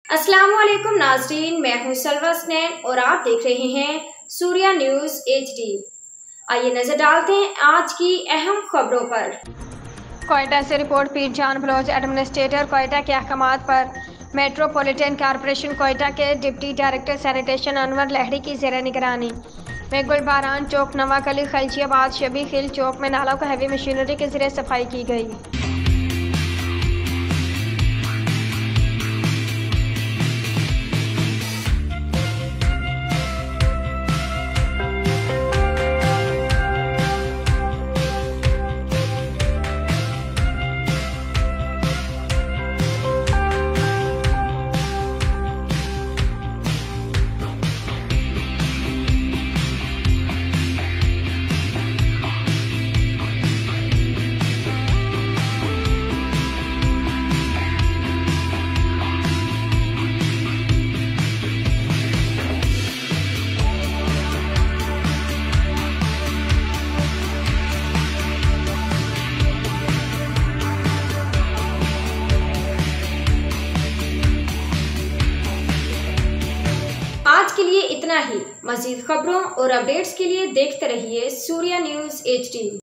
अस्सलाम वालेकुम नाज़रीन, मैं हूं सलवा स्नैन और आप देख रहे हैं सूर्या न्यूज़ HD। आइए नजर डालते हैं आज की अहम खबरों पर। कोयटा से रिपोर्ट। पीरजान बलोच एडमिनिस्ट्रेटर कोयटा के अहकामात पर मेट्रोपॉलिटन कॉरपोरेशन कोयटा के deputy director sanitation Anwar Lahiri की ज़ेर निगरानी में गुलबारान चौक, नवाकली, खलचियाबाद, शबी खिल चौक में नालों को हैवी मशीनरी के जरिए सफाई की गई। आज के लिए इतना ही। मज़ीद खबरों और अपडेट्स के लिए देखते रहिए सूर्या न्यूज़ HD।